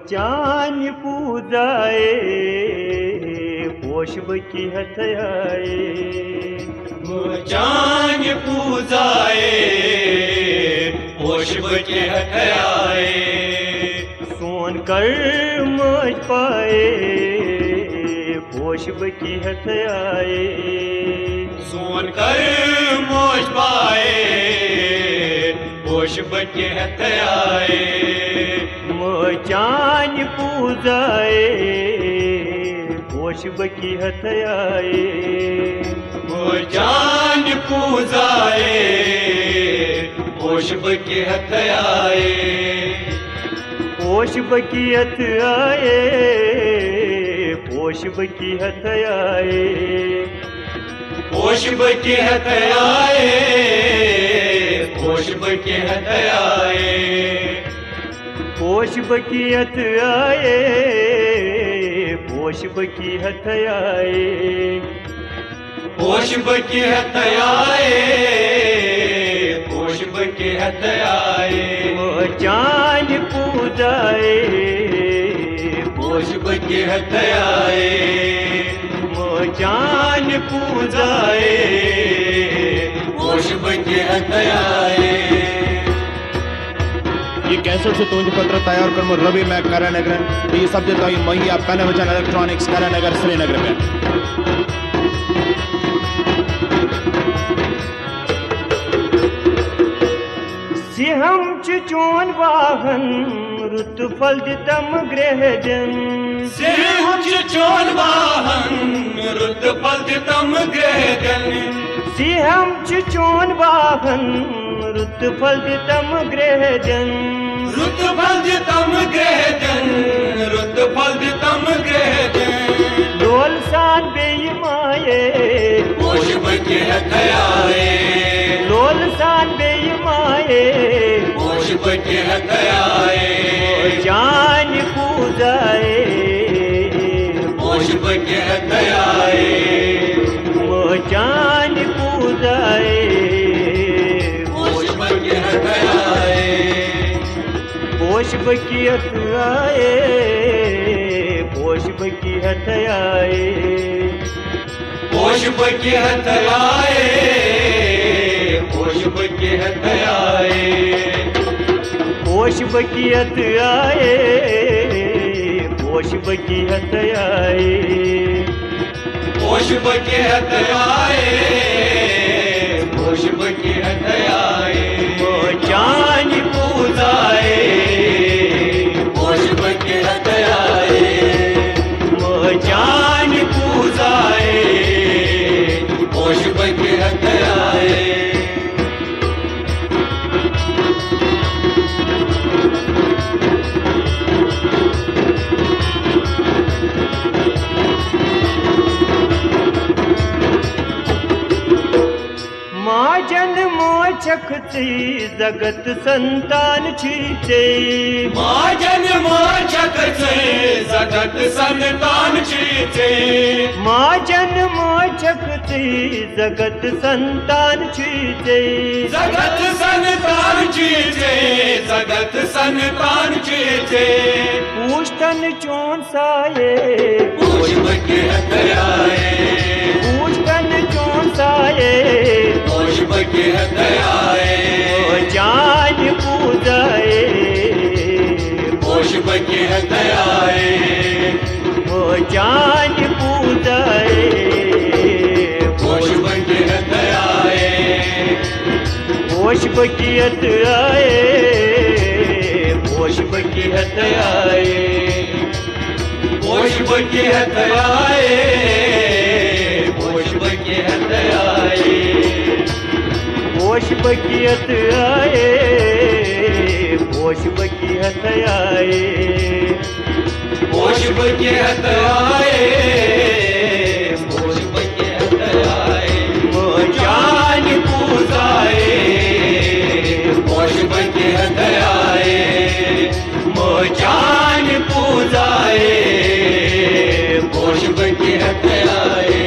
चान पूजाए पोषबकी हथयाए चान पूजाए पोषबकी हथयाए सोन कर मज पाए पोषबकी हथयाए सोन कर मोज पाए पोषबकी हथयाए चान पूजाए पोषबकी हथयाए चान पूजाए पोषबकी हथयाए पोषबकी हथयाए पोषबकी हथयाए पोषबकी हथयाए पोषबकी हथयाए पोषबकी हथयाए पोषबकी हथयाए पोषबकी हथयाए पोषबकी हथयाए चान पूजाए पोषबकी हथयाए चान पूजाए पोषबकी हथयाए ये कैसेट से तुंज पत्र तैयार कर रवि मैं करानगर ये सब देता हूँ महिया पेनविजन इलेक्ट्रॉनिक्स करानगर श्रीनगर में सिंहम चोन वाहन ऋतु फल दितम ग्रहजन सिंह चोन वाहन रुद्र फलतम ग्रहजन सिंहम चोन वाहन ऋतु फल दितम ग्रहजन रुद्र फलतम ग्रहजन रुद्र फलतम ग्रहजन लोल सान बेईमाए पोषबकी हथयाए लोल सान बेईमाए पोषबकी हथयाए जान पूजाए पोषबकी हथयाए जान पूजाए पोषबकी हथयाए पोषबकी हथयाए पोषबकी हथयाए पोषबकी हथयाए पोषबकी हथयाए पोषबकी हथयाए पोषबकी हथयाए पोषबकी हथयाए पोषबकी हथयाए जान पूजाए पोषबकी हथयाए जान पूजाए पोषबकी हथयाए चखती जगत संतान छीचे माँ जन्म चखते जगत संतान छीचे माँ जन्म चखती जगत संतान छीचे जगत संतान छीचे जगत संतान छीचे पूछतन चोन साये पोषबकी हथयाए पूछतन चोन साये पोषबकी हथयाए जान पूजाए पोषबकी हथयाए जान पूजाए पोषबकी हथयाए पोषबकी हथयाए पोषबकी हथयाए पोषबकी हथयाए पोषबकी हथयाए पोषबकी हथयाए पोषबकी हथयाए पोषबकी हथयाए पोषबकी हथयाए जान पूजाए पोषबकी हथयाए जान पूजाए पोषबकी हथयाए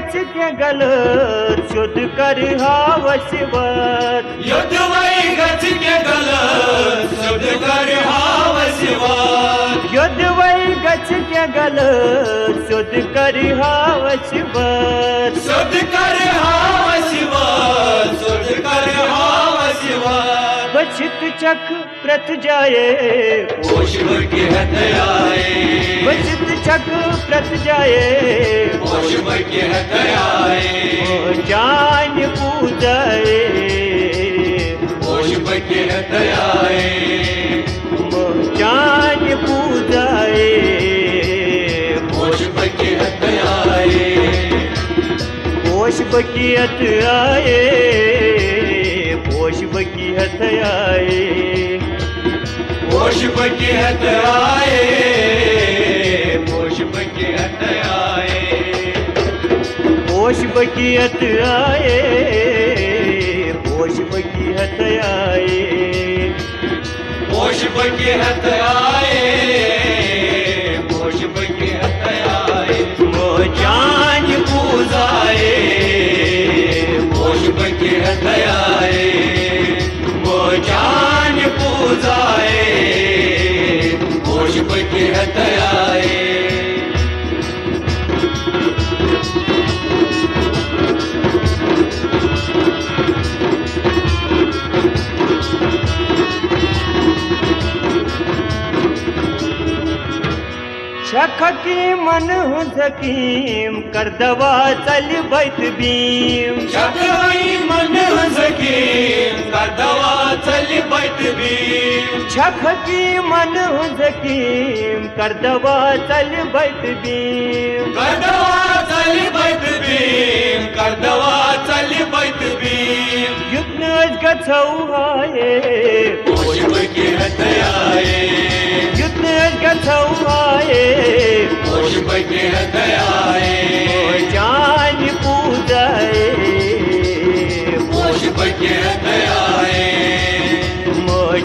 गच के गलत शुद्ध कर हावशिवत युद्धवै गच के गलत शुद्ध कर हावशिवत युद्धवै गच के गलत शुद्ध कर हावशिवत शुद्ध कर हावशिवत शुद्ध कर हावशिवत बचित चक प्रथ जाए वो शिव की हत्याए बचित चक प्रथ जाए वो शिव की हत्याए जान पूजाए वो शिव की हत्याए जान पूजाए वो शिव की हत्याए पोष बकियत आए पोष बकियत आए वो शिव की हत्याए वो शिव की हत्याए पोष बकियत आए पोष बकियत आए वो शिव की हत्याए वो शिव की हत्याए मो जान पूजाए वो शिव की हत्याए वो जान पूजाए वो शिव की हत्याए शख की मन हकीम कर दवा चल बैत बीम छकवाई मन हकीम का दवा चल बैठ भी शख की मन हकीम कर दवा चल बैत बीम कर दवा चल बैठ भी कर दवा चल बैठ भी युद्ध गछौहाए वो शिव की हत्याए युद्ध गछौहाए वो शिव की हत्याए जान पूजाए वो शिव की हत्याए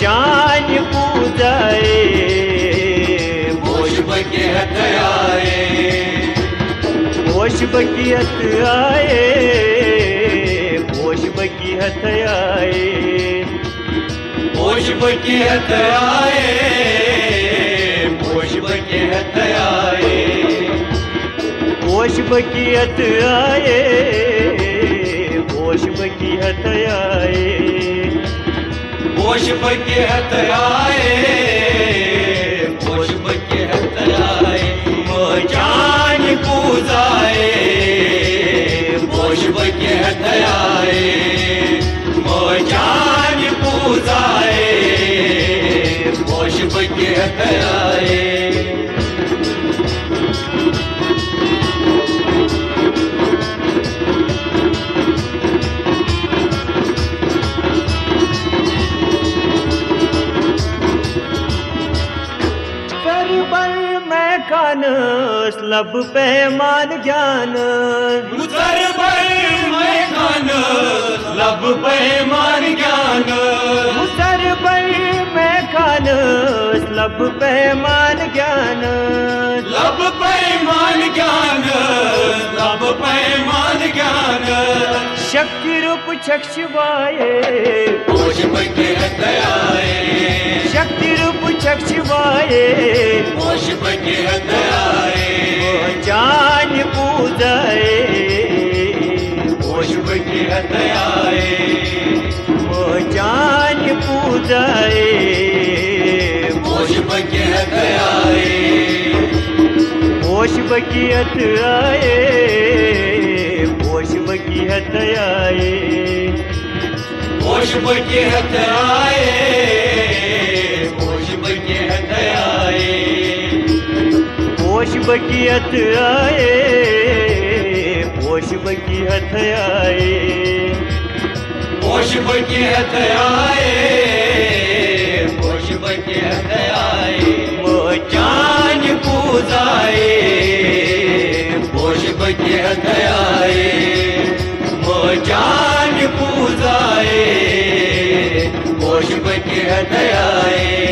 जान पूजाए वो शिव की हत्याए पोष बकियत आए पोष बकियत आए वो शिव की हत्याए वो शिव की हत्याए पोष बकियत आए पोष बकियत आए वो शिव की हत्याए वो शिव की हत्याए वो जान पूजाए वो शिव की हत्याए वो जान पूजाए वो शिव की हत्याए कानस लब पैमान ज्ञान उतर पर मैं खान लब पैमान ज्ञान सर पर मैं कानस लब पैमान ज्ञान लब पैमान ज्ञान लब पैमान ज्ञान शक्ति रूप चक्षुवाए वो शिव की हत्याए शक्ति रूप चक्षुवाए वो शिव की हत्याए जान पूजाए वो शिव की हत्याए जान पूजाए वो शिव की हत्याए पोष बकियत आए पोष बकियत आए वो शिव की हत्याए वो शिव की हत्याए पोष बकियत आए पोष बकियत आए वो शिव की हत्याए वो शिव की हत्याए जान पूजाए वो शिव की हत्याए वो जान पूजाए वो शिव की हत्याए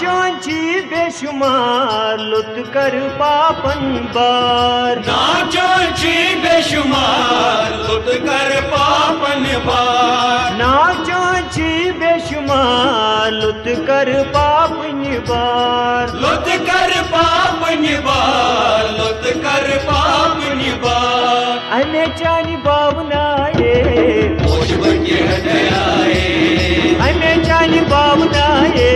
नाचोंची बेशुमार लुत कर पापन बार नाचोंची बेशुमार लुट कर पापन बार नाचोंची बेशुमार लुत कर पापन बार लुट कर पापन बार लुट कर पापन बार अमे चानी बावनाए होश बके हटाए अमे चानी बावनाए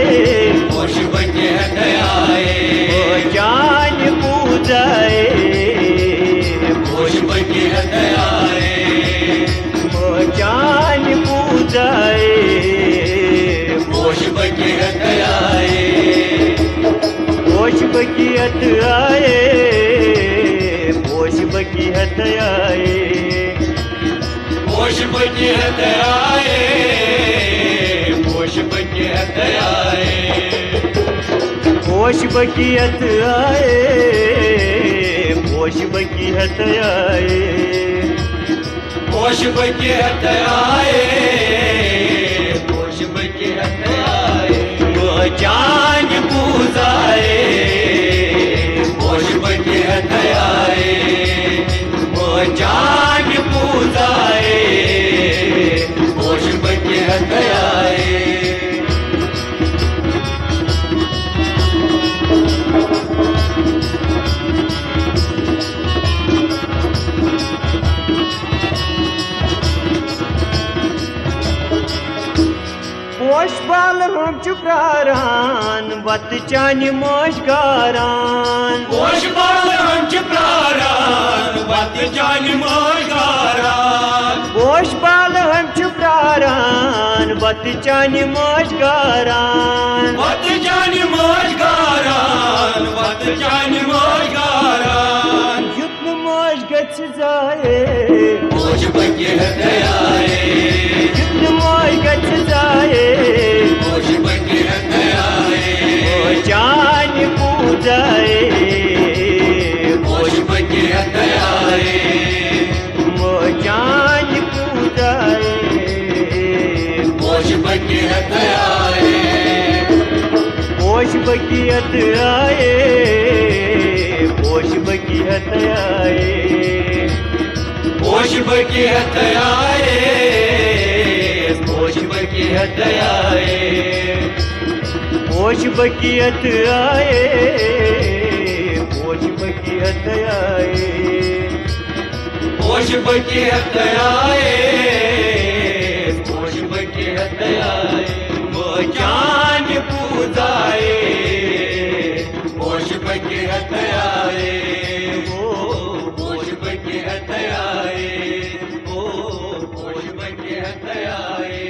होश बके हटाए ओ जान पूजाए होश बके हटाए ओ जान पूजाए होश बके हटाए होश बकियत आए होश बकियत आए होश बके हटाए होश बके हटाए होश बकियत आए होश बकियत आए होश बके हटाए होश बके हटाए वो जान पूजाए होश बके हटाए वो जान पूजाए होश बके हटाए पोश बाल हम चुप्रारान वत चानी मोश गारान होश बाल हम चुप्रारान वत जान मोगारान पोश बाल हम चुप्रारान वत चानी मोश गारान वत जान मोगारान वत जान मोगारान युद्ध मोश गच जाए होश बके हटाए युद्ध मोश गच जाए होश बके हटाए ओ जान पूजाए होश बके हटाए ओ जान पूजाए होश बके हटाए होश बकियत आए होश बकियत आए होश बके हटाए होश बके हटाए होश बकियत आए होश बकियत आए होश बके हटाए होश बके हटाए वो जान पूजाए होश बके हटाए होश होश बके हटाए होश बके हटाए